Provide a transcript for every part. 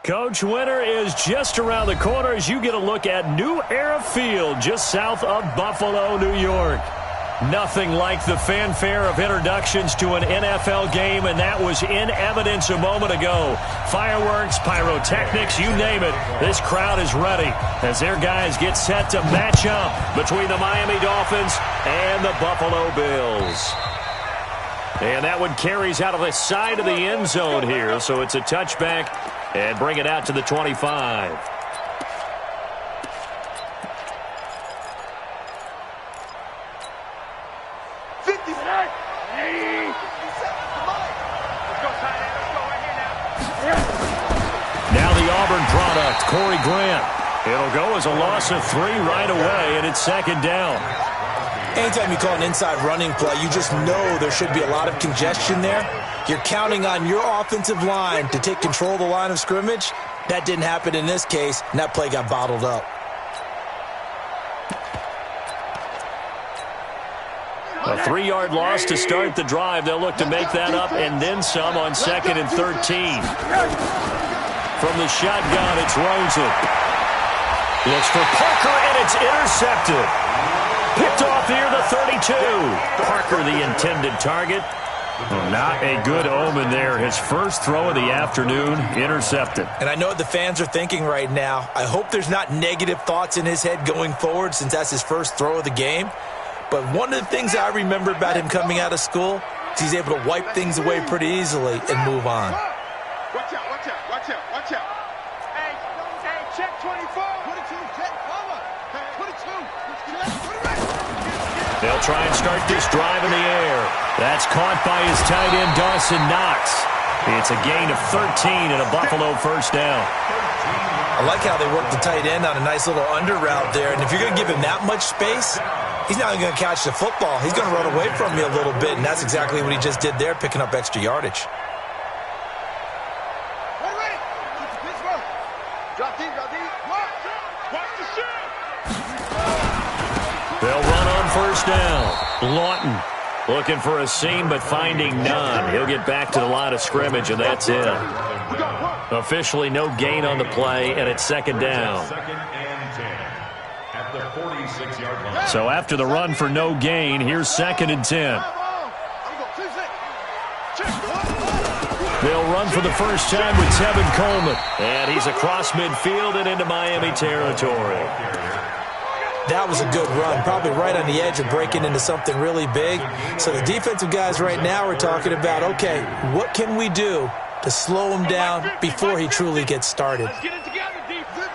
Coach, winter is just around the corner as you get a look at New Era Field just south of Buffalo, New York. Nothing like the fanfare of introductions to an NFL game, and that was in evidence a moment ago. Fireworks, pyrotechnics, you name it. This crowd is ready as their guys get set to match up between the Miami Dolphins and the Buffalo Bills. And that one carries out of the side of the end zone here, so it's a touchback and bring it out to the 25. Now the Auburn product, Corey Grant. It'll go as a loss of 3 right away, and it's second down. Anytime you call an inside running play, you just know there should be a lot of congestion there. You're counting on your offensive line to take control of the line of scrimmage. That didn't happen in this case, and that play got bottled up. A 3-yard loss to start the drive. They'll look to make that up and then some on 2nd and 13. From the shotgun, it's Rosen. Looks for Parker, and it's intercepted. Picked off here, the 32. Parker, the intended target. Not a good omen there. His first throw of the afternoon, intercepted. And I know what the fans are thinking right now. I hope there's not negative thoughts in his head going forward since that's his first throw of the game. But one of the things I remember about him coming out of school is he's able to wipe things away pretty easily and move on. Watch out, watch out, watch out, watch out. Hey, check 24. 22, check, mama. 22, they'll try and start this drive in the air. That's caught by his tight end, Dawson Knox. It's a gain of 13 and a Buffalo first down. I like how they work the tight end on a nice little under route there. And if you're going to give him that much space, he's not going to catch the football. He's going to run away from you a little bit, and that's exactly what he just did there, picking up extra yardage. They'll run on first down. Lawton looking for a seam, but finding none. He'll get back to the line of scrimmage, and that's it. Officially no gain on the play, and it's second down. So after the run for no gain, here's 2nd and 10. They'll run for the first time with Tevin Coleman. And he's across midfield and into Miami territory. That was a good run, probably right on the edge of breaking into something really big. So the defensive guys right now are talking about, okay, what can we do to slow him down before he truly gets started? Let's get it together, defense.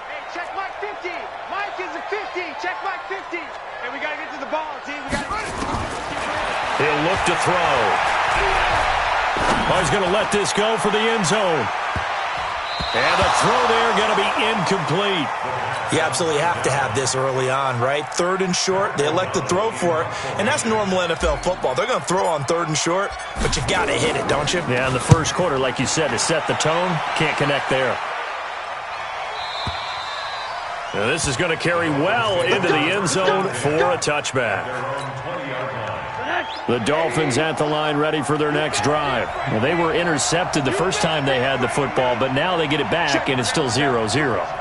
Hey, check Mike 50. Mike is a 50. Check Mike 50. Hey, we got to get to the ball, team. We got to run it. He'll look to throw. Oh, he's going to let this go for the end zone. And the throw there going to be incomplete. You absolutely have to have this early on, right? 3rd and short, they elect to throw for it, and that's normal NFL football. They're going to throw on 3rd and short, but you got to hit it, don't you? Yeah, in the first quarter, like you said, to set the tone, can't connect there. Now this is going to carry well into the end zone for a touchback. The Dolphins at the line ready for their next drive. Well, they were intercepted the first time they had the football, but now they get it back, and it's still 0-0.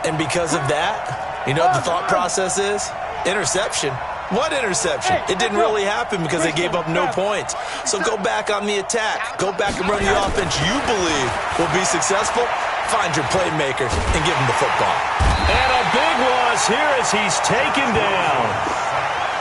And because of that, you know what the thought process is? Interception. What interception? It didn't really happen because they gave up no points. So go back on the attack. Go back and run the offense you believe will be successful. Find your playmaker and give him the football. And a big loss here as he's taken down.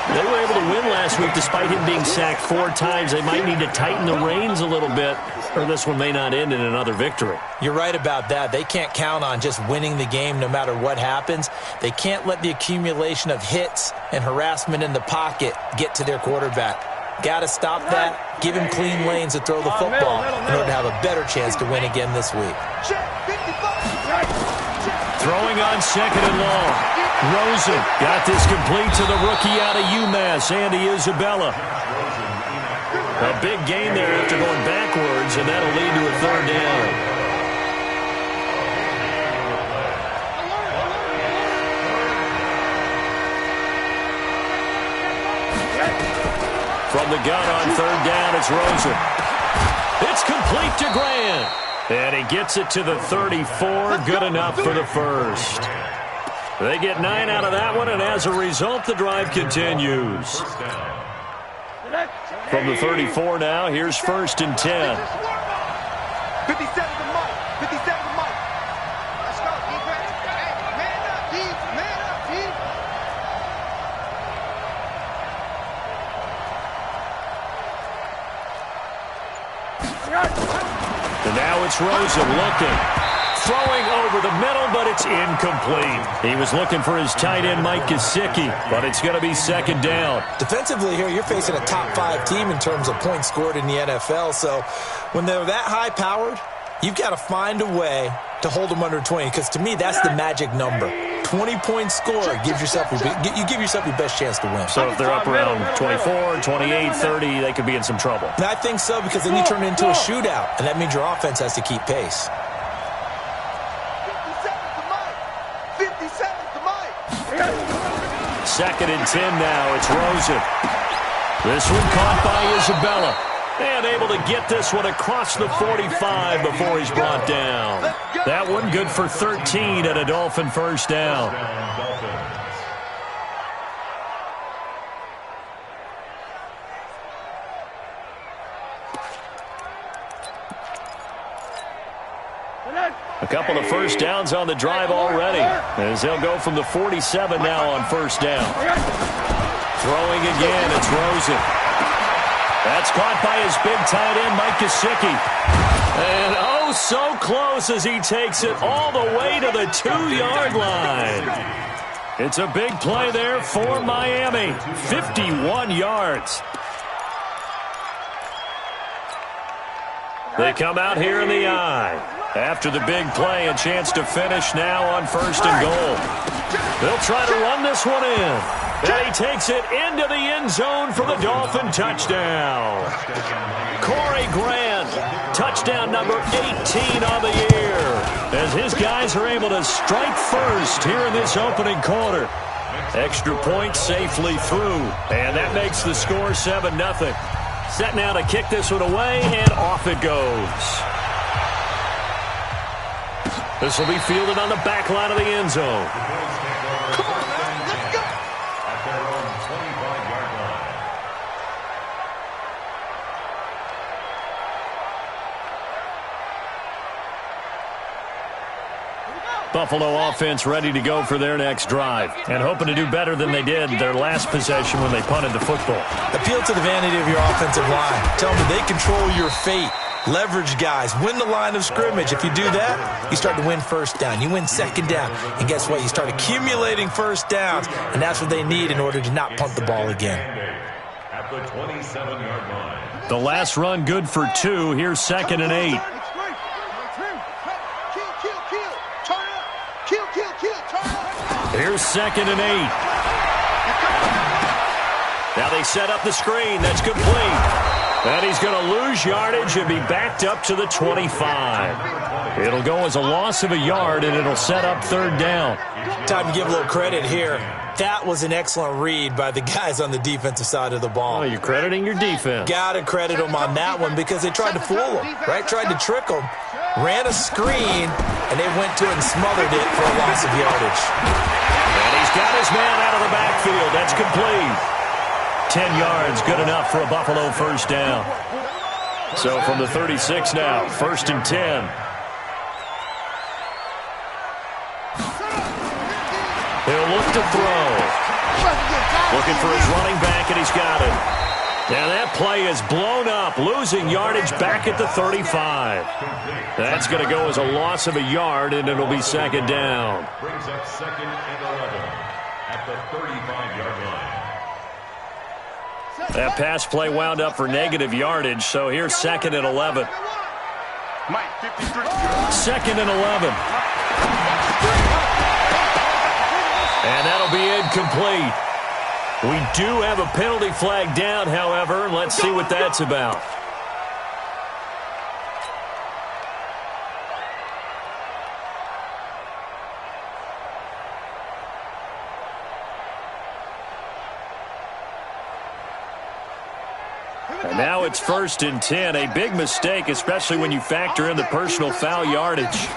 They were able to win last week despite him being sacked 4 times. They might need to tighten the reins a little bit, or this one may not end in another victory. You're right about that. They can't count on just winning the game no matter what happens. They can't let the accumulation of hits and harassment in the pocket get to their quarterback. Got to stop that, give him clean lanes to throw the football in order to have a better chance to win again this week. Throwing on 2nd and long. Rosen got this complete to the rookie out of UMass, Andy Isabella. A big gain there after going backwards, and that'll lead to a 3rd down. From the gun on 3rd down, it's Rosen. It's complete to Grant. And he gets it to the 34. Good enough for the first. They get 9 out of that one, and as a result, the drive continues. From the 34 now, here's 1st and 10. 57 to Mike. 57 to Mike. Let's go, defense. Hey, man up, D. Man up, D. And now it's Rosen looking. Throwing over the middle, but it's incomplete. He was looking for his tight end, Mike Gesicki, but it's going to be 2nd down. Defensively here, you're facing a top 5 team in terms of points scored in the NFL. So when they're that high-powered, you've got to find a way to hold them under 20, because to me, that's the magic number. 20-point score gives yourself you give yourself your best chance to win. So if they're up around 24, 28, 30, they could be in some trouble. And I think so, because then you turn it into a shootout, and that means your offense has to keep pace. 2nd and 10 now. It's Rosen. This one caught by Isabella. And able to get this one across the 45 before he's brought down. That one good for 13 at a Dolphin 1st down. A couple of 1st downs on the drive already, as they'll go from the 47 now on 1st down. Throwing again, it's Rosen. That's caught by his big tight end, Mike Gesicki. And oh, so close as he takes it all the way to the 2-yard line. It's a big play there for Miami. 51 yards. They come out here in the eye. After the big play, a chance to finish now on 1st and goal. They'll try to run this one in. And he takes it into the end zone for the Dolphin touchdown. Corey Grant, touchdown number 18 on the year, as his guys are able to strike first here in this opening quarter. Extra point safely through, and that makes the score 7-0. Set now to kick this one away, and off it goes. This will be fielded on the back line of the end zone. Come on, man. Let's go. At their own 25-yard line. Buffalo offense ready to go for their next drive, and hoping to do better than they did their last possession when they punted the football. Appeal to the vanity of your offensive line. Tell them they control your fate. Leverage guys. Win the line of scrimmage. If you do that, you start to win 1st down. You win 2nd down. And guess what? You start accumulating 1st downs. And that's what they need in order to not punt the ball again. At the 27-yard line. The last run good for 2. Here's 2nd and 8. Here's 2nd and 8. Now they set up the screen. That's complete. And he's going to lose yardage and be backed up to the 25. It'll go as a loss of a yard, and it'll set up 3rd down. Time to give a little credit here. That was an excellent read by the guys on the defensive side of the ball. Oh, you're crediting your defense. Got to credit them on that one, because they tried to fool them, right? Tried to trick them. Ran a screen, and they went to it and smothered it for a loss of yardage. And he's got his man out of the backfield. That's complete. 10 yards, good enough for a Buffalo 1st down. So from the 36 now, 1st and 10. He'll look to throw. Looking for his running back, and he's got it. Now that play is blown up, losing yardage back at the 35. That's going to go as a loss of a yard, and it'll be 2nd down. Brings up 2nd and 11 at the 35-yard line. That pass play wound up for negative yardage, so here's 2nd and 11. Mike, 53. 2nd and 11. And that'll be incomplete. We do have a penalty flag down, however, and let's see what that's about. Here we And now it's 1st and 10. A big mistake, especially when you factor in the personal foul yardage.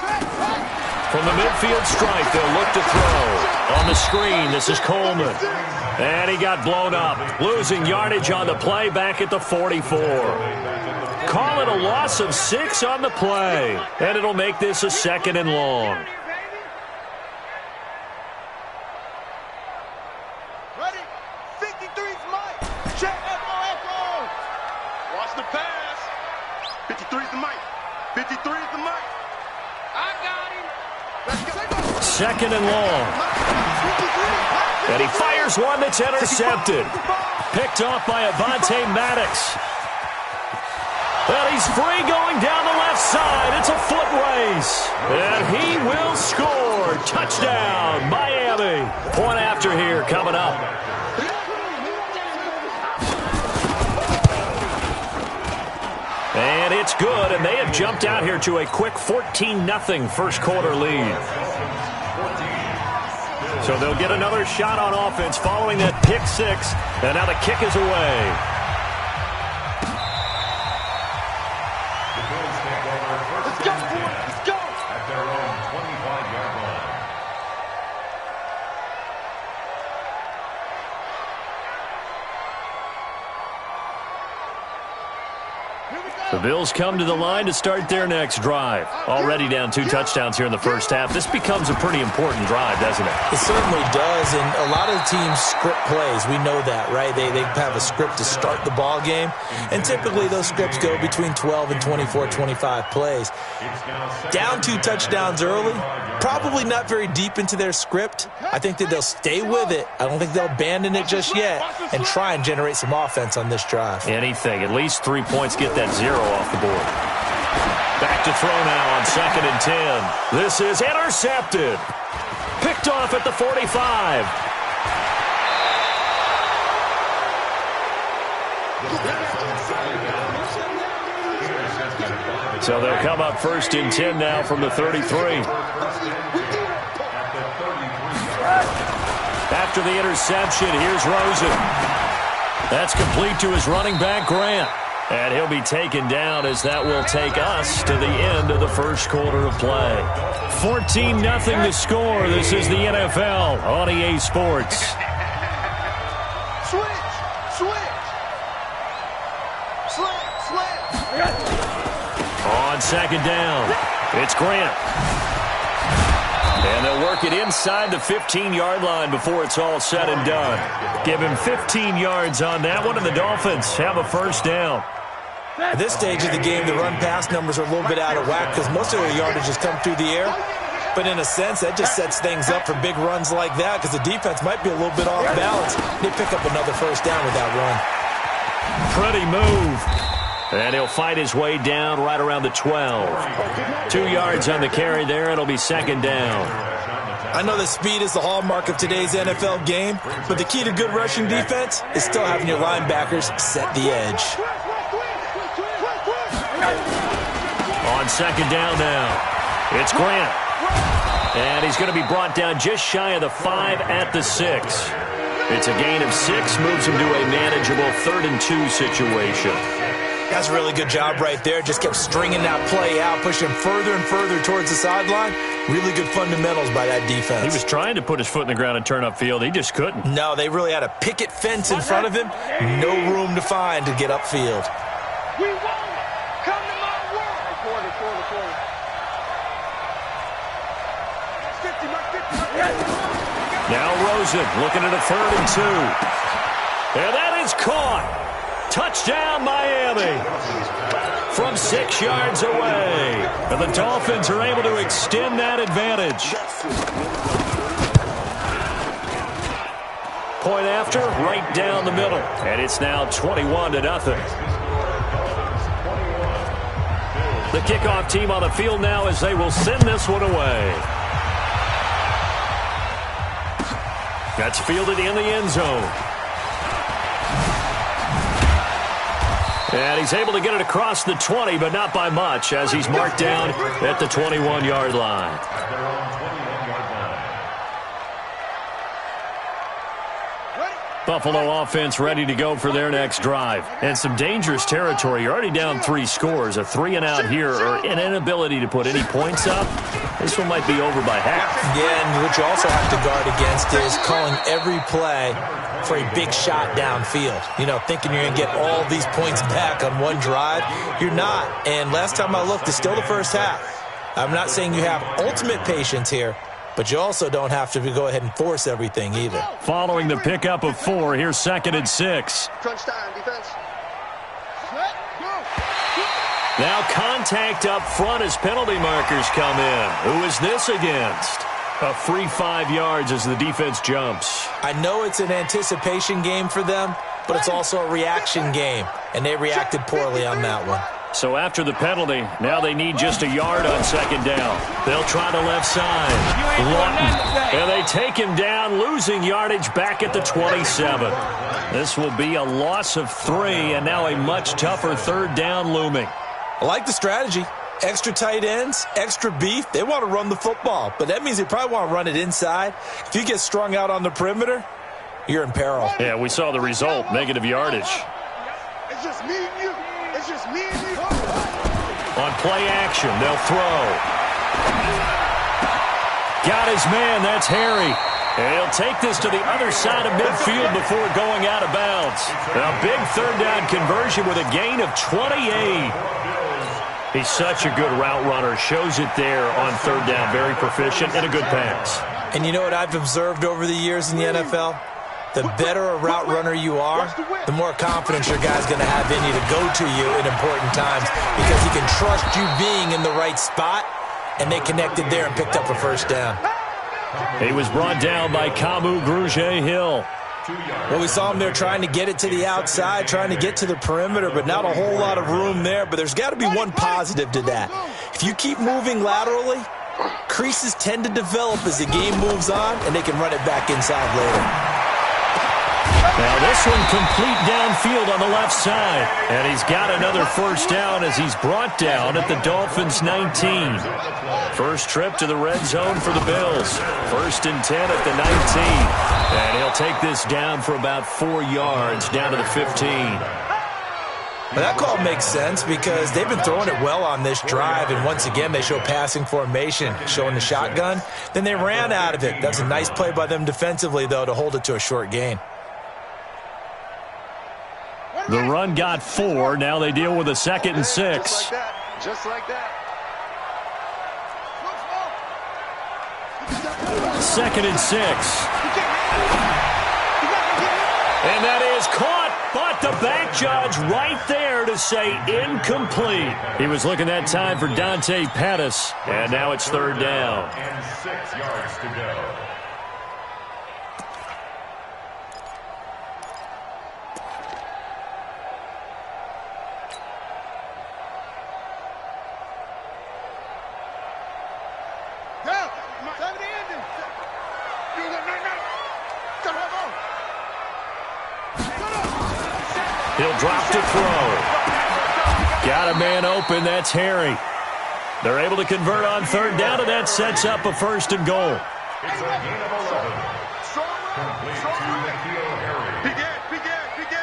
From the midfield stripe, they'll look to throw. On the screen, this is Coleman. And he got blown up. Losing yardage on the play back at the 44. Call it a loss of 6 on the play. And it'll make this a 2nd and long. Ready? 53's Mike. Check. Echo. Watch the pass. 53's the Mike. 53's the Mike. I got him. Let's go. 2nd and long. And he fires one that's intercepted. Picked off by Avonte Maddox. And he's free going down the left side. It's a foot race. And he will score. Touchdown, Miami. Point after here coming up. And it's good, and they have jumped out here to a quick 14-0 first quarter lead. So they'll get another shot on offense following that pick 6, and now the kick is away. The Bills come to the line to start their next drive. Already down 2 touchdowns here in the first half. This becomes a pretty important drive, doesn't it? It certainly does, and a lot of the teams script plays. We know that, right? They have a script to start the ball game, and typically those scripts go between 12 and 24, 25 plays. Down 2 touchdowns early, probably not very deep into their script. I think that they'll stay with it. I don't think they'll abandon it just yet and try and generate some offense on this drive. Anything. At least 3 points, get that 0 off the board. Back to throw now on 2nd and 10. This is intercepted. Picked off at the 45. So they'll come up 1st and 10 now from the 33. After the interception, here's Rosen. That's complete to his running back, Grant. And he'll be taken down as that will take us to the end of the first quarter of play. 14-0 to score. This is the NFL on EA Sports. On 2nd down, it's Grant. And they'll work it inside the 15-yard line before it's all said and done. Give him 15 yards on that one, and the Dolphins have a 1st down. At this stage of the game, the run-pass numbers are a little bit out of whack because most of their yardage has come through the air. But in a sense, that just sets things up for big runs like that because the defense might be a little bit off balance. They pick up another 1st down with that run. Pretty move. And he'll fight his way down right around the 12. 2 yards on the carry there. It'll be 2nd down. I know that speed is the hallmark of today's NFL game, but the key to good rushing defense is still having your linebackers set the edge. On 2nd down now, it's Grant. And he's going to be brought down just shy of the 5 at the 6. It's a gain of 6, moves him to a manageable 3rd and 2 situation. That's a really good job right there. Just kept stringing that play out, pushing further and further towards the sideline. Really good fundamentals by that defense. He was trying to put his foot in the ground and turn upfield. He just couldn't. No, they really had a picket fence in front of him. No room to find to get upfield. We won it. Come to my world. Quarter. 50. Now Rosen looking at a 3rd and 2. And that is caught. Touchdown, Miami. From 6 yards away. And the Dolphins are able to extend that advantage. Point after, right down the middle. And it's now 21-0. The kickoff team on the field now as they will send this one away. That's fielded in the end zone. And he's able to get it across the 20, but not by much, as he's marked down at the 21-yard line. Buffalo offense ready to go for their next drive. And some dangerous territory. You're already down 3 scores. A 3-and-out here or an inability to put any points up. This one might be over by half. Yeah, and what you also have to guard against is calling every play for a big shot downfield. You know, thinking you're going to get all these points back on one drive. You're not. And last time I looked, it's still the first half. I'm not saying you have ultimate patience here, but you also don't have to go ahead and force everything either. Following the pickup of 4, here's 2nd and 6. Crunch time, defense. Now contact up front as penalty markers come in. Who is this against? A free 5 yards as the defense jumps. I know it's an anticipation game for them, but it's also a reaction game, and they reacted poorly on that one. So after the penalty, now they need just a yard on 2nd down. They'll try the left side. Lawton. And they take him down, losing yardage back at the 27. This will be a loss of 3, and now a much tougher 3rd down looming. I like the strategy. Extra tight ends, extra beef. They want to run the football, but that means they probably want to run it inside. If you get strung out on the perimeter, you're in peril. Yeah, we saw the result, negative yardage. It's just me and you. It's just me and you. On play action, they'll throw. Got his man, that's Harry. And he'll take this to the other side of midfield before going out of bounds. A big 3rd down conversion with a gain of 28. He's such a good route runner. Shows it there on 3rd down. Very proficient and a good pass. And you know what I've observed over the years in the NFL? The better a route runner you are, the more confidence your guy's going to have in you to go to you in important times because he can trust you being in the right spot, and they connected there and picked up a 1st down. He was brought down by Kamu Grugier-Hill. Well, we saw him there trying to get it to the outside, trying to get to the perimeter, but not a whole lot of room there. But there's got to be one positive to that. If you keep moving laterally, creases tend to develop as the game moves on, and they can run it back inside later. Now this one complete downfield on the left side. And he's got another 1st down as he's brought down at the Dolphins' 19. First trip to the red zone for the Bills. 1st and 10 at the 19. And he'll take this down for about 4 yards down to the 15. Well, that call makes sense because they've been throwing it well on this drive, and once again they show passing formation, showing the shotgun. Then they ran out of it. That's a nice play by them defensively, though, to hold it to a short gain. The run got 4. Now they deal with a 2nd and 6. Just like that. Just like that. 2nd and 6. And that is caught, but the back judge right there to say incomplete. He was looking that time for Dante Pettis, and now it's 3rd down. And 6 yards to go. He'll drop to throw. Got a man open, that's Harry. They're able to convert on 3rd down, and that sets up a 1st and goal. It's a gain of 11. Complete to N'Keal Harry.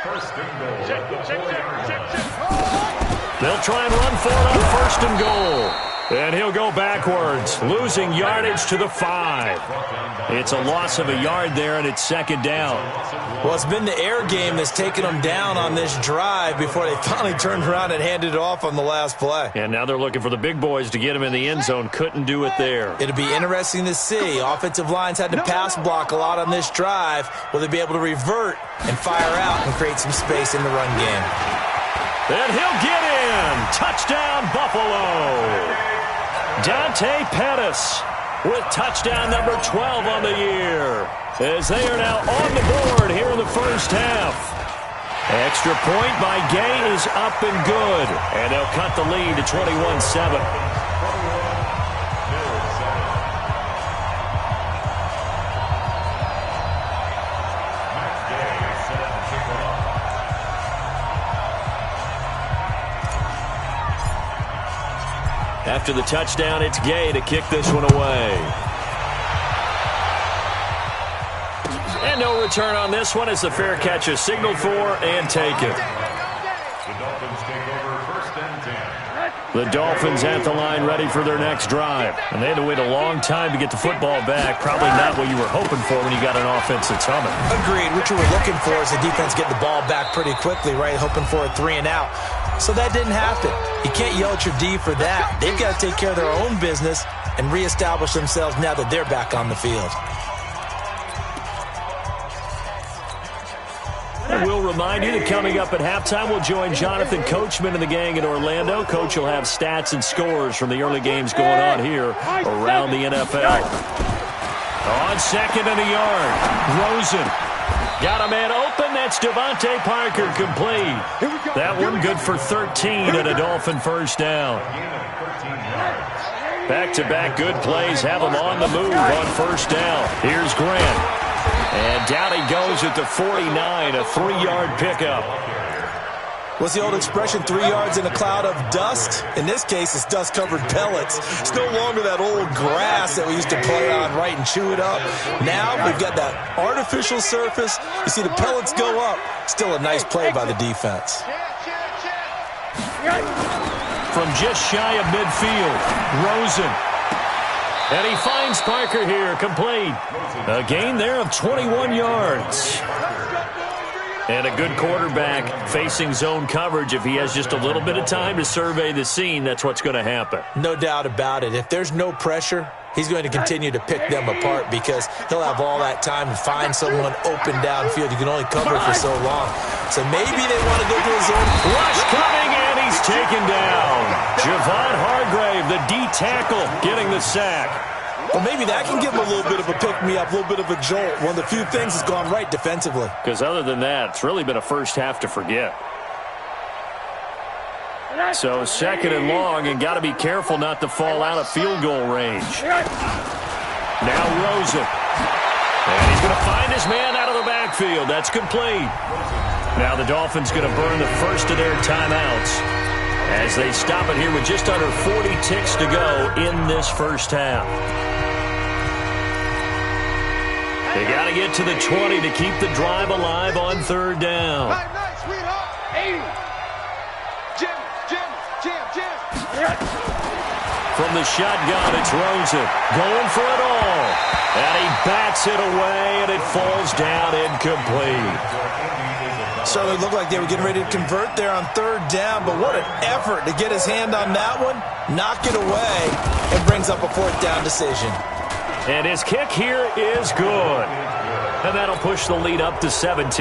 1st and goal at the 4-yard line. They'll try and run for it on 1st and goal. And he'll go backwards, losing yardage to the 5. It's a loss of a yard there, and it's 2nd down. Well, it's been the air game that's taken them down on this drive before they finally turned around and handed it off on the last play. And now they're looking for the big boys to get him in the end zone. Couldn't do it there. It'll be interesting to see. Offensive lines had to pass block a lot on this drive. Will they be able to revert and fire out and create some space in the run game? And he'll get in. Touchdown, Buffalo. Dante Pettis with touchdown number 12 on the year, as they are now on the board here in the 1st half. Extra point by Gay is up and good, and they'll cut the lead to 21-7. After the touchdown, it's Gay to kick this one away. And no return on this one as the fair catch is signaled for and taken. The Dolphins take over 1st and 10. The Dolphins at the line ready for their next drive. And they had to wait a long time to get the football back. Probably not what you were hoping for when you got an offense that's humming. Agreed. What you were looking for is the defense get the ball back pretty quickly, right? Hoping for a 3 and out. So that didn't happen. You can't yell at your D for that. They've got to take care of their own business and reestablish themselves now that they're back on the field. And we'll remind you that coming up at halftime, we'll join Jonathan Coachman and the gang in Orlando. Coach will have stats and scores from the early games going on here around the NFL. On second and a yard, Rosen. Got a man open. That's Devontae Parker complete. That one good for 13 and a Dolphin first down. Back-to-back good plays have them on the move on first down. Here's Grant. And down he goes at the 49, a 3-yard pickup. What's the old expression, 3 yards in a cloud of dust? In this case, it's dust-covered pellets. It's no longer that old grass that we used to play on, right, and chew it up. Now we've got that artificial surface. You see the pellets go up. Still a nice play by the defense. From just shy of midfield, Rosen. And he finds Parker here, complete. A gain there of 21 yards. And a good quarterback facing zone coverage. If he has just a little bit of time to survey the scene, that's what's going to happen. No doubt about it. If there's no pressure, he's going to continue to pick them apart because he'll have all that time to find someone open downfield. You can only cover for so long. So maybe they want to go to a zone. Rush coming, and he's taken down. Javon Hargrave, the D tackle, getting the sack. Well, maybe that can give him a little bit of a pick-me-up, a little bit of a jolt. One of the few things that's gone right defensively. Because other than that, it's really been a first half to forget. So second and long, and got to be careful not to fall out of field goal range. Now Rosen. And he's going to find his man out of the backfield. That's complete. Now the Dolphins going to burn the first of their timeouts as they stop it here with just under 40 ticks to go in this first half. They got to get to the 20 to keep the drive alive on third down. From the shotgun, it's Rosen going for it all. And he bats it away, and it falls down incomplete. Certainly looked like they were getting ready to convert there on third down, but what an effort to get his hand on that one, knock it away, and brings up a fourth down decision. And his kick here is good. And that'll push the lead up to 17.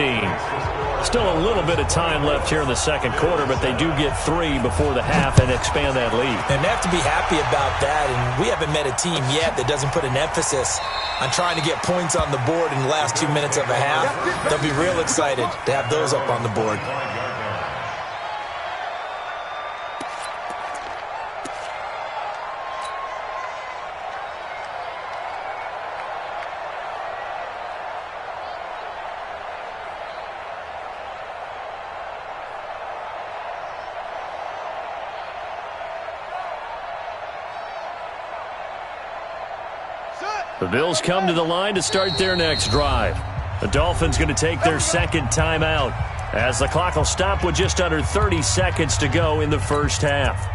Still a little bit of time left here in the second quarter, but they do get 3 before the half and expand that lead. And they have to be happy about that, and we haven't met a team yet that doesn't put an emphasis on trying to get points on the board in the last 2 minutes of a half. They'll be real excited to have those up on the board. The Bills come to the line to start their next drive. The Dolphins going to take their second timeout as the clock will stop with just under 30 seconds to go in the first half.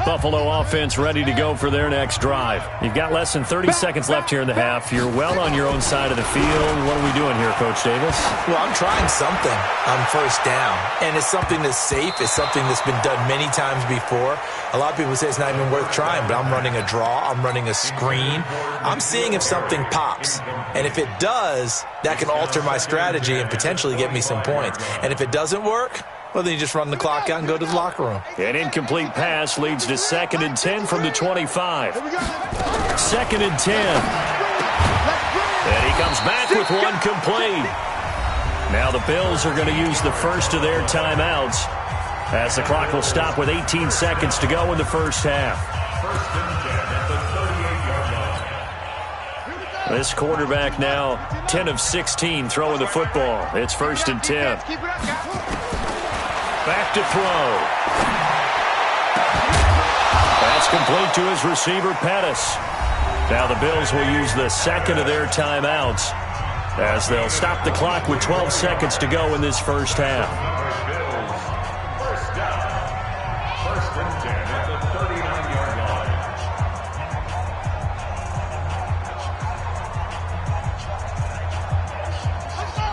Buffalo offense ready to go for their next drive. You've got less than 30 seconds left here in the half. You're well on your own side of the field. What are we doing here, Coach Davis? Well, I'm trying something on first down, and it's something that's safe. It's something that's been done many times before. A lot of people say it's not even worth trying, but I'm running a draw. I'm running a screen. I'm seeing if something pops, and if it does, that can alter my strategy and potentially get me some points. And if it doesn't work, well, then you just run the clock out and go to the locker room. An incomplete pass leads to 2nd and 10 from the 25. 2nd and 10. And he comes back with one complete. Now the Bills are going to use the first of their timeouts as the clock will stop with 18 seconds to go in the first half. This quarterback now 10 of 16 throwing the football. It's 1st and 10. Back to throw. That's complete to his receiver, Pettis. Now the Bills will use the second of their timeouts as they'll stop the clock with 12 seconds to go in this first half. First down. First and 10 at the 39-yard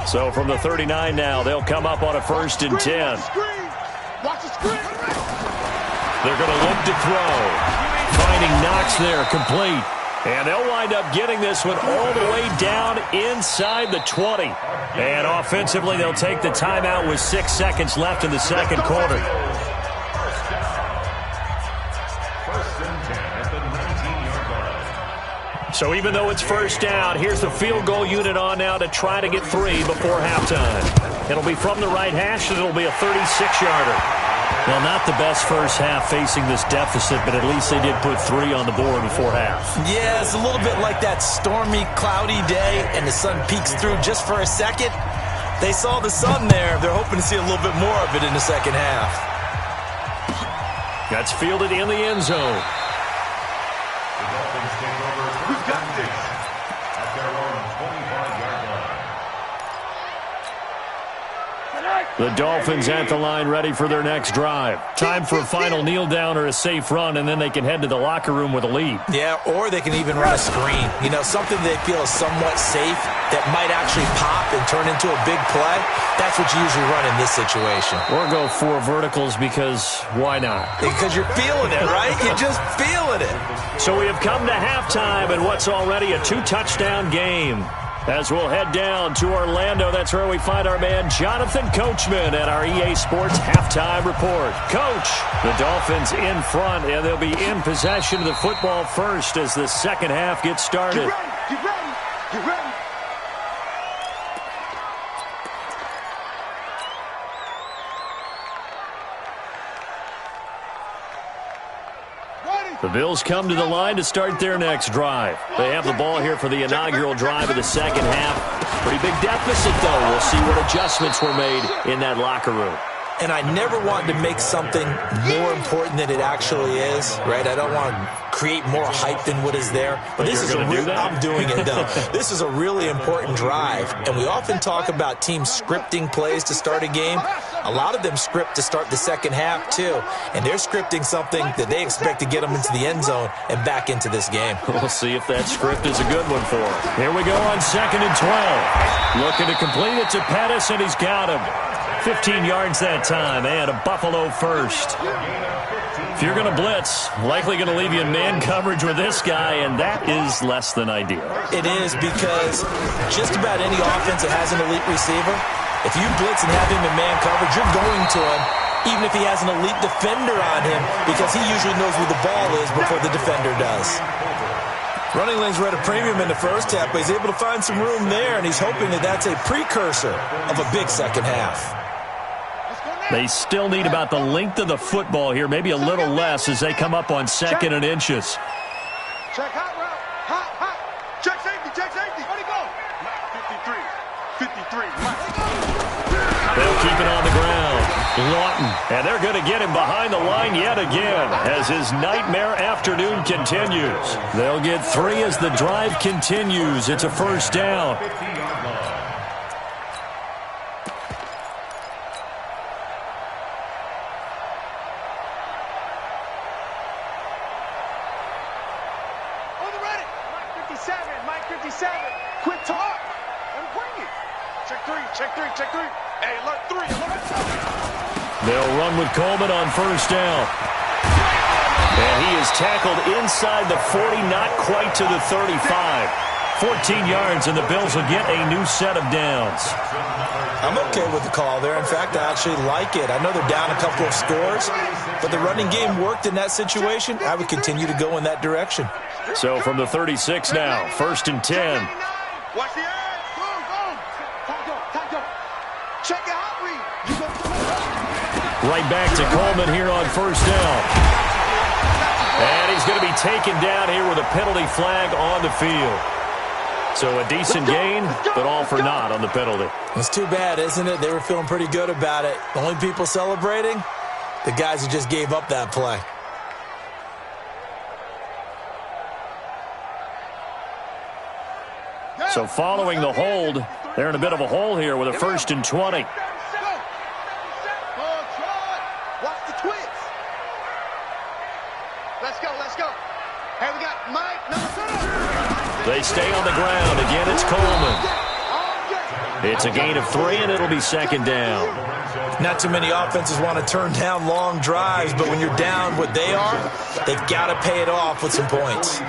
line. So from the 39 now, they'll come up on a first and 10. Watch the screen. They're going to look to throw. Finding Knox there, complete. And they'll wind up getting this one all the way down inside the 20. And offensively, they'll take the timeout with 6 seconds left in the second quarter. First and 10 at the 19-yard line. So even though it's first down, here's the field goal unit on now to try to get 3 before halftime. It'll be from the right hash, and it'll be a 36-yarder. Well, not the best first half facing this deficit, but at least they did put 3 on the board before half. Yeah, it's a little bit like that stormy, cloudy day, and the sun peeks through just for a second. They saw the sun there. They're hoping to see a little bit more of it in the second half. That's fielded in the end zone. The Dolphins take over first and 10 at their own 25-yard line. The Dolphins at the line ready for their next drive. Time for a final kneel down or a safe run, and then they can head to the locker room with a lead. Yeah, or they can even run a screen. You know, something they feel is somewhat safe that might actually pop and turn into a big play. That's what you usually run in this situation. Or go 4 verticals because why not? Because you're feeling it, right? You're just feeling it. So we have come to halftime in what's already a 2-touchdown game. As we'll head down to Orlando, that's where we find our man Jonathan Coachman at our EA Sports Halftime Report. Coach, the Dolphins in front, and they'll be in possession of the football first as the second half gets started. Get ready, get ready, get ready. The Bills come to the line to start their next drive. They have the ball here for the inaugural drive of the second half. Pretty big deficit, though. We'll see what adjustments were made in that locker room. And I never want to make something more important than it actually is, right? I don't want to create more hype than what is there. But this is I'm doing it, though. This is a really important drive. And we often talk about teams scripting plays to start a game. A lot of them script to start the second half, too. And they're scripting something that they expect to get them into the end zone and back into this game. We'll see if that script is a good one for them. Here we go on 2nd and 12. Looking to complete it to Pettis, and he's got him. 15 yards that time, and a Buffalo first. If you're going to blitz, likely going to leave you in man coverage with this guy, and that is less than ideal. It is, because just about any offense that has an elite receiver, if you blitz and have him in man coverage, you're going to him, even if he has an elite defender on him, because he usually knows where the ball is before the defender does. Running lanes were at a premium in the first half, but he's able to find some room there, and he's hoping that that's a precursor of a big second half. They still need about the length of the football here, maybe a little less as they come up on 2nd and inches. Check hot route. Hot, hot. Check safety, check safety. Where'd he go? 53. They'll keep it on the ground. Lawton, and they're going to get him behind the line yet again as his nightmare afternoon continues. They'll get 3 as the drive continues. It's a first down. Mike 57. Quick talk. And bring it. Check three. Hey, alert 3. They'll run with Coleman on first down. And he is tackled inside the 40, not quite to the 35. 14 yards, and the Bills will get a new set of downs. I'm okay with the call there. In fact, I actually like it. I know they're down a couple of scores, but the running game worked in that situation. I would continue to go in that direction. So from the 36 now, 1st and 10. Watch the edge. Go. Taco. Check it out, Reed. Right back to Coleman here on first down. And he's going to be taken down here with a penalty flag on the field. So a decent gain, but all for naught on the penalty. It's too bad, isn't it? They were feeling pretty good about it. The only people celebrating? The guys who just gave up that play. So following the hold, they're in a bit of a hole here with a 1st and 20. Watch the twist. Let's go, let's go. Hey, we got Mike. No. They stay on the ground. Again, it's Coleman. It's a gain of 3, and it'll be 2nd down. Not too many offenses want to turn down long drives, but when you're down what they are, they've got to pay it off with some points.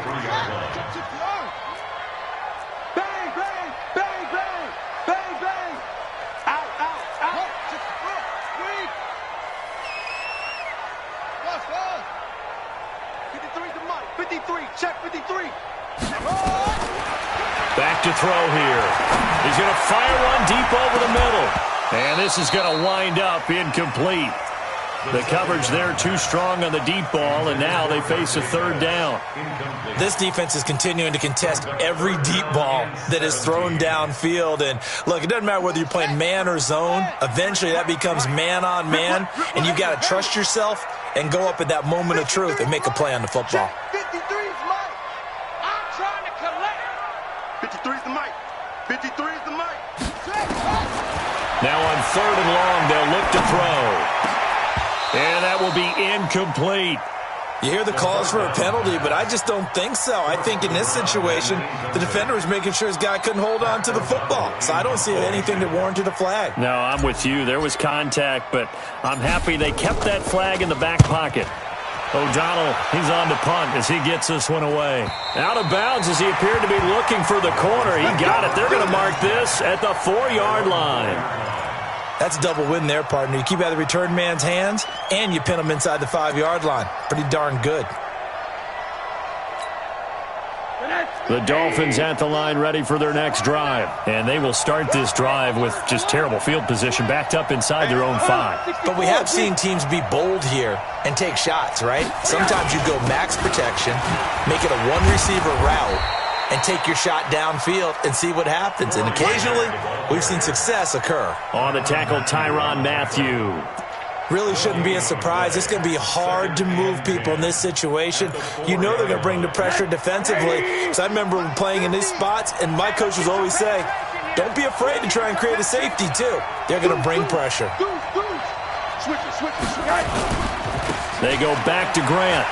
Back to throw here. He's going to fire one deep over the middle. And this is going to wind up incomplete. The coverage there too strong on the deep ball, and now they face a 3rd down. This defense is continuing to contest every deep ball that is thrown downfield. And, look, it doesn't matter whether you're playing man or zone. Eventually that becomes man on man, and you've got to trust yourself and go up at that moment of truth and make a play on the football. 53's Mike. I'm trying to collect. 53's the Mike. 53's the Mike. Now on 3rd and long, they'll look to throw. And that will be incomplete. You hear the calls for a penalty, but I just don't think so. I think in this situation, the defender was making sure his guy couldn't hold on to the football. So I don't see anything that warranted a flag. No, I'm with you. There was contact, but I'm happy they kept that flag in the back pocket. O'Donnell, he's on to punt as he gets this one away. Out of bounds as he appeared to be looking for the corner. He got it. They're going to mark this at the 4-yard line. That's a double win there, partner. You keep out of the return man's hands, and you pin him inside the 5-yard line. Pretty darn good. The Dolphins at the line ready for their next drive. And they will start this drive with just terrible field position, backed up inside their own 5. But we have seen teams be bold here and take shots, right? Sometimes you go max protection, make it a one-receiver route, and take your shot downfield and see what happens. And occasionally, we've seen success occur. On the tackle, Tyrann Mathieu. Really shouldn't be a surprise. It's going to be hard to move people in this situation. You know they're going to bring the pressure defensively. Because I remember playing in these spots, and my coaches always say, don't be afraid to try and create a safety, too. They're going to bring pressure. They go back to Grant.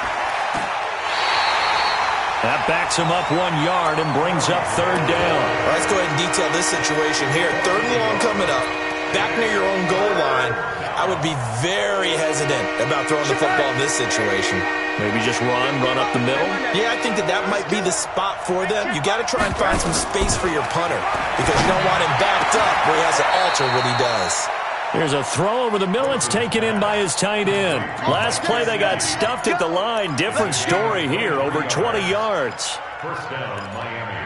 That backs him up 1 yard and brings up 3rd down. Well, let's go ahead and detail this situation here. 3rd and long coming up. Back near your own goal line. I would be very hesitant about throwing the football in this situation. Maybe just run up the middle? Yeah, I think that might be the spot for them. You got to try and find some space for your punter because you don't want him backed up where he has to alter what he does. Here's a throw over the middle. It's taken in by his tight end. Last play, they got stuffed at the line. Different story here, over 20 yards. 1st down, Miami.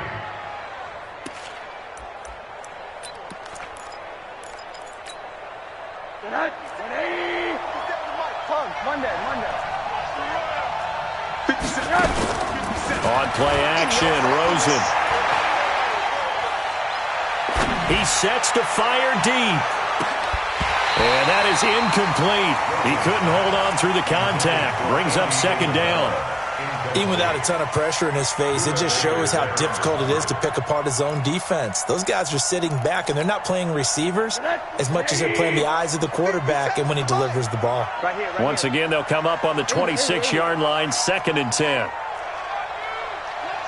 On play action, Rosen. He sets to fire deep. And that is incomplete. He couldn't hold on through the contact. Brings up 2nd down. Even without a ton of pressure in his face, it just shows how difficult it is to pick apart his own defense. Those guys are sitting back, and they're not playing receivers as much as they're playing the eyes of the quarterback and when he delivers the ball. Once again, they'll come up on the 26-yard line, 2nd and 10.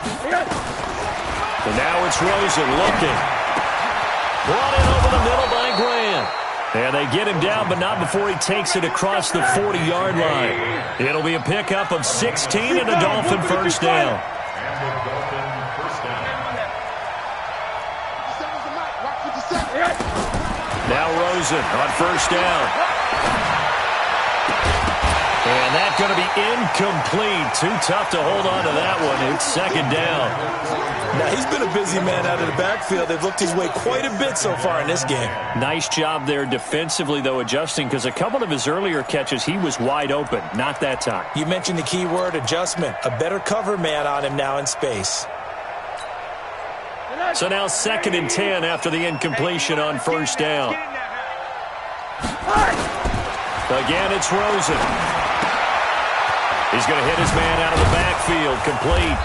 So now it's Rosen looking. Brought in over the middle by Grant. And they get him down, but not before he takes it across the 40-yard line. It'll be a pickup of 16 and a Dolphin 1st down. Now Rosen on 1st down. And that's going to be incomplete. Too tough to hold on to that one. It's 2nd down. Now, he's been a busy man out of the backfield. They've looked his way quite a bit so far in this game. Nice job there defensively, though, adjusting, because a couple of his earlier catches, he was wide open. Not that time. You mentioned the key word, adjustment. A better cover man on him now in space. So now 2nd and 10 after the incompletion on first down. Again, it's Rosen. He's going to hit his man out of the backfield, complete.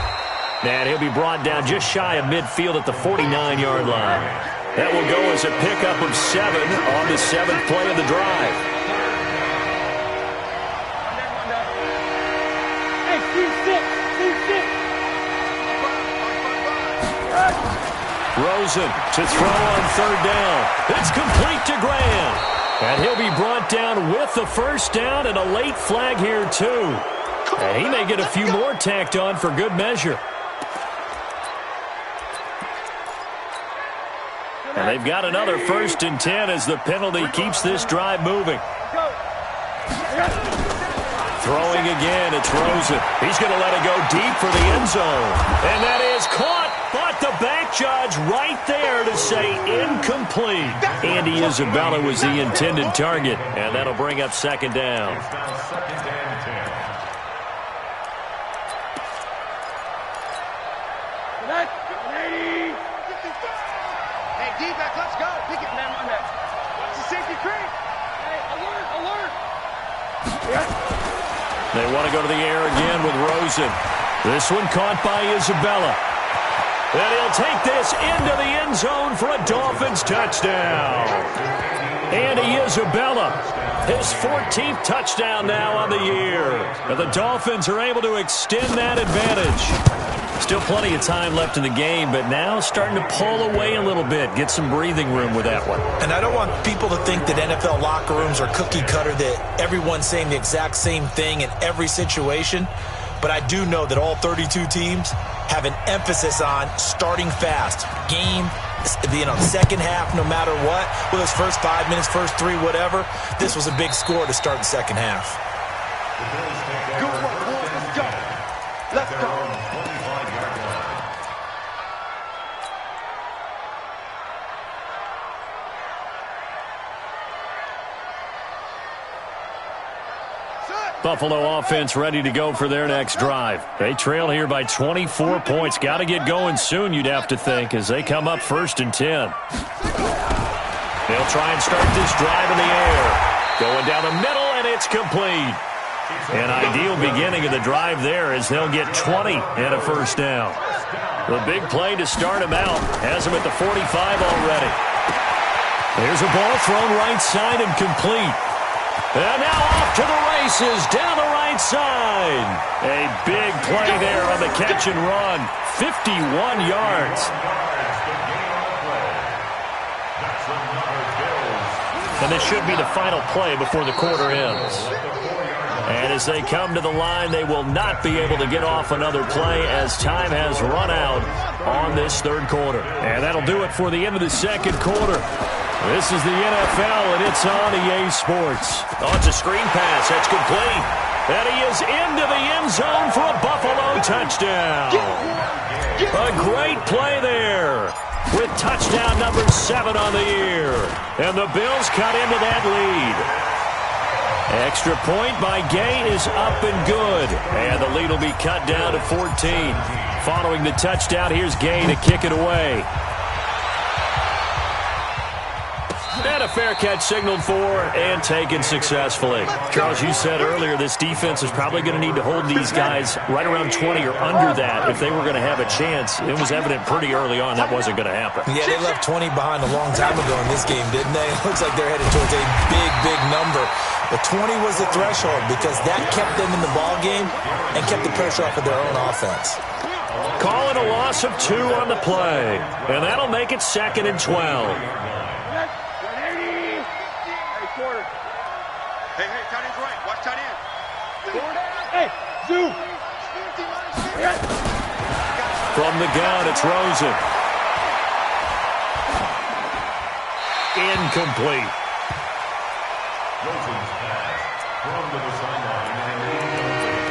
And he'll be brought down just shy of midfield at the 49-yard line. That will go as a pickup of 7 on the 7th play of the drive. Rosen to throw on 3rd down. It's complete to Graham. And he'll be brought down with the first down and a late flag here, too. And he may get a few more tacked on for good measure. And they've got another 1st and 10 as the penalty keeps this drive moving. Throwing again, it's Rosen. He's going to let it go deep for the end zone. And that is caught, but the back judge right there to say incomplete. Andy Isabella was the intended target, and that'll bring up 2nd down. D-back, let's go. Pick it, man, on that. It's a safety creep. Hey, alert, alert. They want to go to the air again with Rosen. This one caught by Isabella. And he'll take this into the end zone for a Dolphins touchdown. Andy Isabella, his 14th touchdown now on the year. And the Dolphins are able to extend that advantage. Still plenty of time left in the game, but now starting to pull away a little bit, get some breathing room with that one. And I don't want people to think that NFL locker rooms are cookie cutter, that everyone's saying the exact same thing in every situation. But I do know that all 32 teams have an emphasis on starting fast. Game, second half, no matter what, whether it's first 5 minutes, first 3, whatever. This was a big score to start the second half. Good work, boys. Let's go. Let's go. Buffalo offense ready to go for their next drive. They trail here by 24 points. Got to get going soon, you'd have to think, as they come up 1st and 10. They'll try and start this drive in the air. Going down the middle, and it's complete. An ideal beginning of the drive there as they'll get 20 and a first down. The big play to start him out has him at the 45 already. There's a ball thrown right side and complete. And now off to the races down the right side. A big play there on the catch and run. 51 yards. And this should be the final play before the quarter ends. And as they come to the line, they will not be able to get off another play as time has run out on this 3rd quarter. And that'll do it for the end of the 2nd quarter. This is the NFL, and it's on EA Sports. Oh, it's a screen pass. That's complete. And he is into the end zone for a Buffalo touchdown. A great play there with touchdown number 7 on the year. And the Bills cut into that lead. Extra point by Gay is up and good. And the lead will be cut down to 14. Following the touchdown, here's Gay to kick it away. And a fair catch signaled for and taken successfully. Charles, you said earlier this defense is probably going to need to hold these guys right around 20 or under that if they were going to have a chance. It was evident pretty early on that wasn't going to happen. Yeah, they left 20 behind a long time ago in this game, didn't they? It looks like they're headed towards a big, big number. But 20 was the threshold because that kept them in the ball game and kept the pressure off of their own offense. Calling a loss of 2 on the play. And that'll make it 2nd and 12. Hey, tight end's right. Watch tight end. Hey, zoom. From the gun, it's Rosen. Incomplete. Rosen's pass from the sideline and incomplete.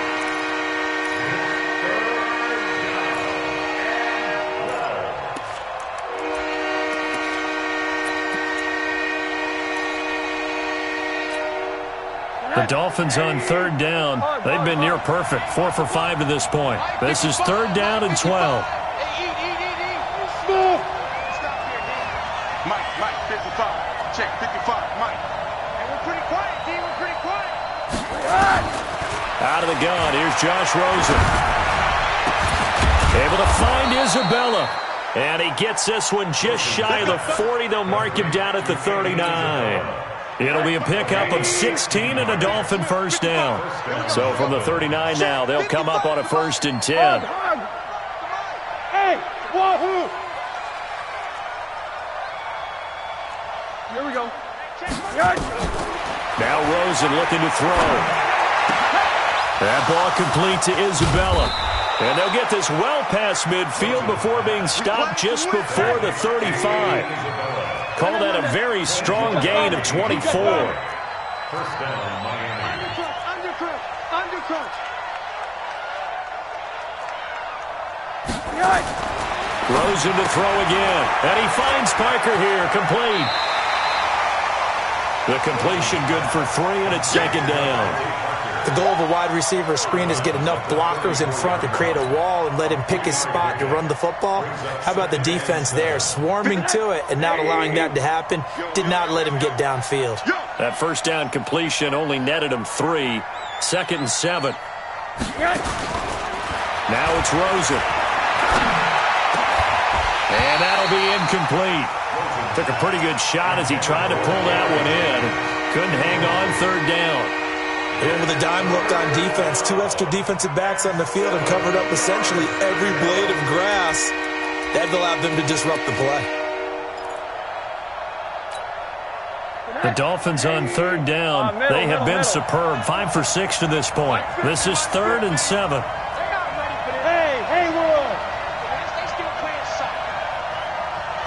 The Dolphins on 3rd down. They've been near perfect. 4 for 5 to this point. This is 3rd down and 12. Smooth. Mike, 55. Check, 55. Mike. Hey, we're pretty quiet, D. We're pretty quiet. Out of the gun, here's Josh Rosen. Able to find Isabella. And he gets this one just shy of the 40. They'll mark him down at the 39. It'll be a pickup of 16 and a Dolphin first down. So from the 39 now, they'll come up on a 1st and 10. Hey, wahoo! Here we go. Now Rosen looking to throw. That ball complete to Isabella. And they'll get this well past midfield before being stopped just before the 35. Call that a very strong gain of 24. First down, Miami. Undercrunch. Rosen to throw again. And he finds Parker here, complete. The completion good for 3, and it's 2nd down. The goal of a wide receiver screen is get enough blockers in front to create a wall and let him pick his spot to run the football. How about the defense there, swarming to it and not allowing that to happen? Did not let him get downfield. That first down completion only netted him 3. 2nd and 7. Now it's Rosen. And that'll be incomplete. Took a pretty good shot as he tried to pull that one in. Couldn't hang on 3rd down. And with a dime look on defense, 2 extra defensive backs on the field and covered up essentially every blade of grass. That allowed them to disrupt the play. The Dolphins on 3rd down. They have been superb. 5 for 6 to this point. This is 3rd and 7. Hey, World. They still playing soccer.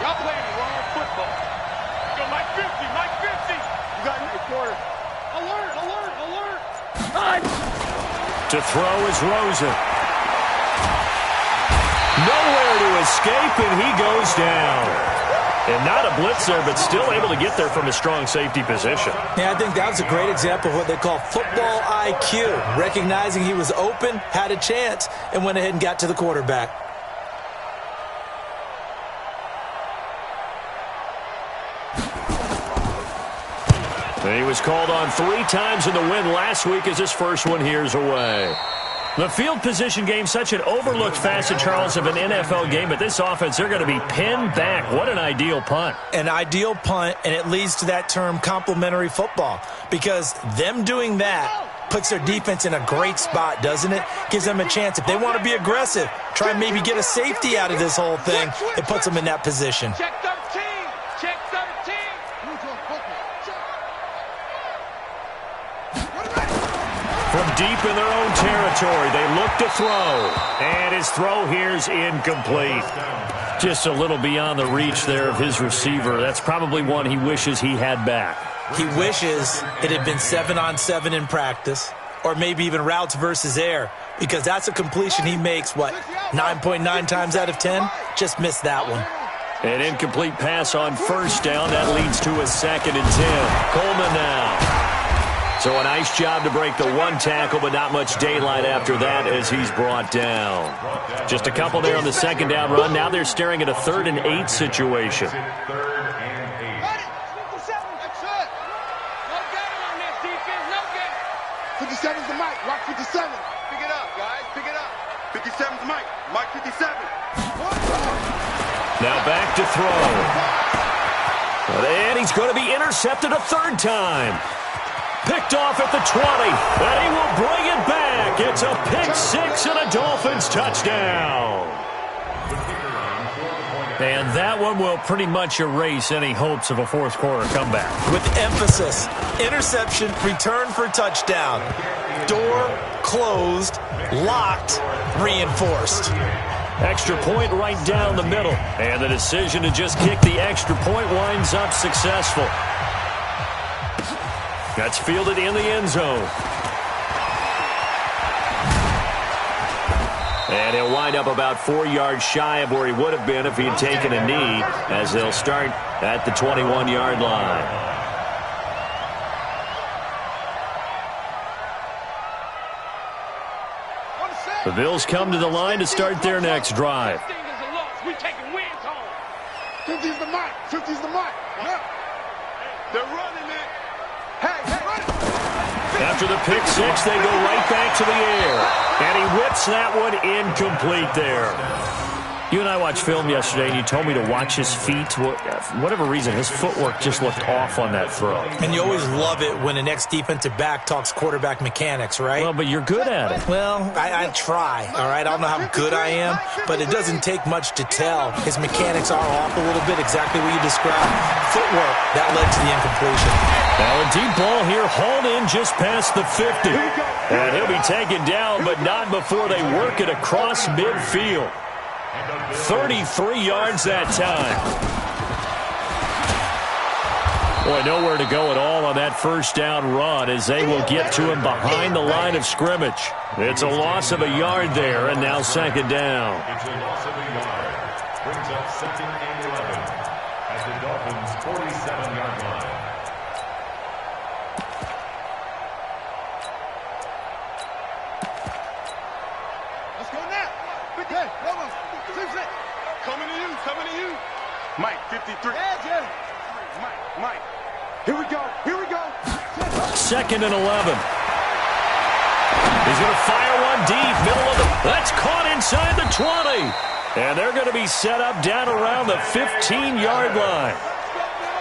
Y'all playing the wrong football. Go, Mike 50. You got a quarter. Alert. To throw is Rosen. Nowhere to escape, and he goes down. And not a blitzer, but still able to get there from a strong safety position. Yeah, I think that was a great example of what they call football IQ. Recognizing he was open, had a chance, and went ahead and got to the quarterback. He was called on 3 times in the win last week as his first one here's away. The field position game, such an overlooked facet, Charles, of an NFL game, but this offense, they're going to be pinned back. What an ideal punt. An ideal punt, and it leads to that term complementary football, because them doing that puts their defense in a great spot, doesn't it? Gives them a chance. If they want to be aggressive, try and maybe get a safety out of this whole thing, it puts them in that position. Check 13. From deep in their own territory, they look to throw. And his throw here's incomplete. Just a little beyond the reach there of his receiver. That's probably one he wishes he had back. He wishes it had been 7-on-7 in practice, or maybe even routes versus air, because that's a completion he makes, 9.9 times out of 10? Just missed that one. An incomplete pass on 1st down. That leads to a 2nd and 10. Coleman now. So a nice job to break the 1 tackle, but not much daylight after that as he's brought down. Just a couple there on the 2nd down run. Now they're staring at a 3rd and 8 situation. 57. That's it. No game on this defense. No game. 57's the mic. Rock 57. Pick it up, guys. Pick it up. 57's the mic. Mike 57. Now back to throw. And he's going to be intercepted a 3rd time. Picked off at the 20, and he will bring it back. It's a pick 6 and a Dolphins touchdown. And that one will pretty much erase any hopes of a 4th quarter comeback. With emphasis, interception, return for touchdown. Door closed, locked, reinforced. Extra point right down the middle. And the decision to just kick the extra point winds up successful. That's fielded in the end zone. And he'll wind up about 4 yards shy of where he would have been if he had taken a knee, as they'll start at the 21-yard line. The Bills come to the line to start their next drive. 50's the mic. 50's the mic. They're running it. Hey, run it. After the pick six, they go right back to the air. And he whips that one incomplete there. You and I watched film yesterday, and you told me to watch his feet. For whatever reason, his footwork just looked off on that throw. And you always love it when an ex-defensive back talks quarterback mechanics, right? Well, but you're good at it. Well, I try, all right? I don't know how good I am, but it doesn't take much to tell. His mechanics are off a little bit, exactly what you described. Footwork, that led to the incompletion. Now a deep ball here, hauled in just past the 50. And he'll be taken down, but not before they work it across midfield. 33 yards that time. Boy, nowhere to go at all on that first down run as they will get to him behind the line of scrimmage. It's a loss of a yard there, and now second down. It's a loss of a yard. Brings up 2nd and 11 at the Dolphins' 47-yard line. Let's go now. Okay, come on. Coming to you. Mike, 53. Yeah. Mike. Here we go. 2nd and 11. He's going to fire one deep, middle of the... That's caught inside the 20. And they're going to be set up down around the 15-yard line.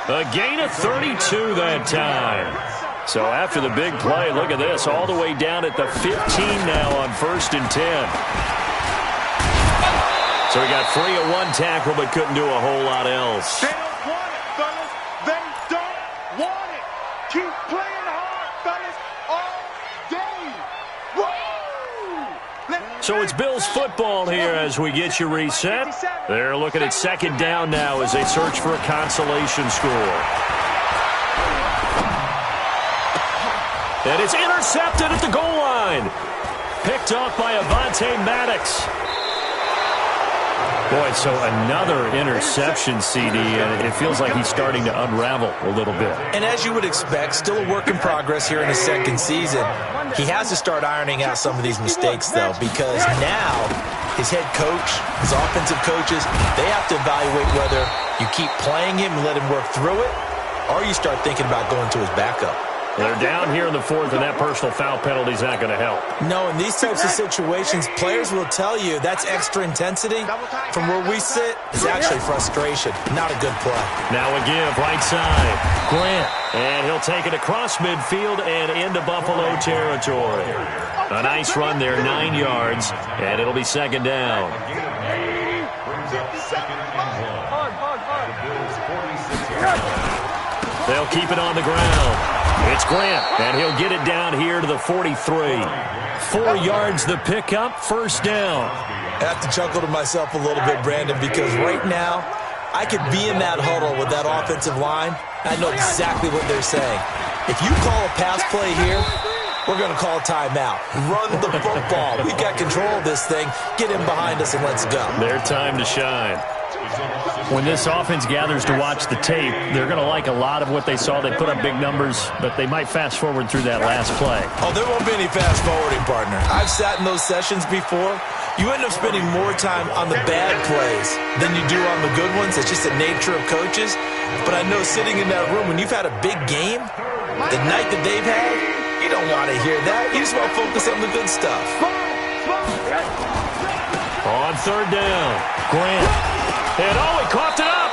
A gain of 32 that time. So after the big play, look at this, all the way down at the 15 now on 1st and 10. So he got free of one tackle, but couldn't do a whole lot else. They don't want it, fellas. They don't want it. Keep playing hard, fellas, all day. Woo! So it's Bills football here as we get you reset. They're looking at second down now as they search for a consolation score. And it's intercepted at the goal line. Picked off by Avonte Maddox. Boy, so another interception, CD, and it feels like he's starting to unravel a little bit. And as you would expect, still a work in progress here in his second season. He has to start ironing out some of these mistakes, though, because now his head coach, his offensive coaches, they have to evaluate whether you keep playing him and let him work through it, or you start thinking about going to his backup. They're down here in the 4th, and that personal foul penalty is not going to help. No, in these types of situations, players will tell you that's extra intensity. From where we sit, it's actually frustration. Not a good play. Now a give, right side. Grant. And he'll take it across midfield and into Buffalo territory. A nice run there, 9 yards, and it'll be second down. Brings up 2nd and 1. The Bills' 46-yard line. They'll keep it on the ground. It's Grant, and he'll get it down here to the 43. 4 yards the pickup, first down. I have to chuckle to myself a little bit, Brandon, because right now I could be in that huddle with that offensive line. I know exactly what they're saying. If you call a pass play here, we're going to call a timeout. Run the football. We got control of this thing. Get him behind us and let's go. Their time to shine. When this offense gathers to watch the tape, they're going to like a lot of what they saw. They put up big numbers, but they might fast forward through that last play. Oh, there won't be any fast forwarding, partner. I've sat in those sessions before. You end up spending more time on the bad plays than you do on the good ones. It's just the nature of coaches. But I know sitting in that room, when you've had a big game, the night that they've had, you don't want to hear that. You just want to focus on the good stuff. On third down, Grant. And oh, he coughed it up.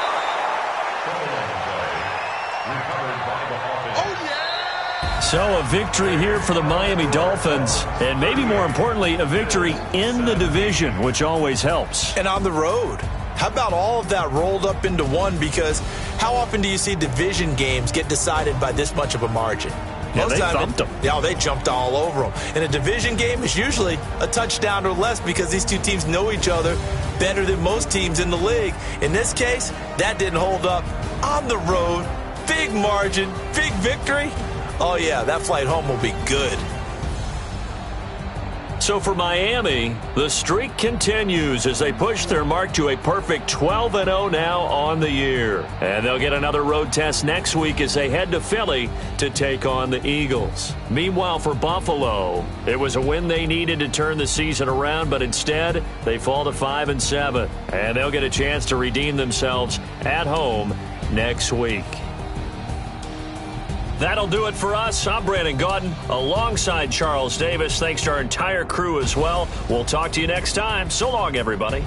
So a victory here for the Miami Dolphins. And maybe more importantly, a victory in the division, which always helps. And on the road. How about all of that rolled up into one? Because how often do you see division games get decided by this much of a margin? Yeah, they thumped them. Yeah, they jumped all over them. And a division game is usually a touchdown or less because these two teams know each other better than most teams in the league. In this case, that didn't hold up. On the road, big margin, big victory. Oh, yeah, that flight home will be good. So for Miami, the streak continues as they push their mark to a perfect 12-0 now on the year. And they'll get another road test next week as they head to Philly to take on the Eagles. Meanwhile, for Buffalo, it was a win they needed to turn the season around, but instead they fall to 5-7. And they'll get a chance to redeem themselves at home next week. That'll do it for us. I'm Brandon Gaudin alongside Charles Davis. Thanks to our entire crew as well. We'll talk to you next time. So long, everybody.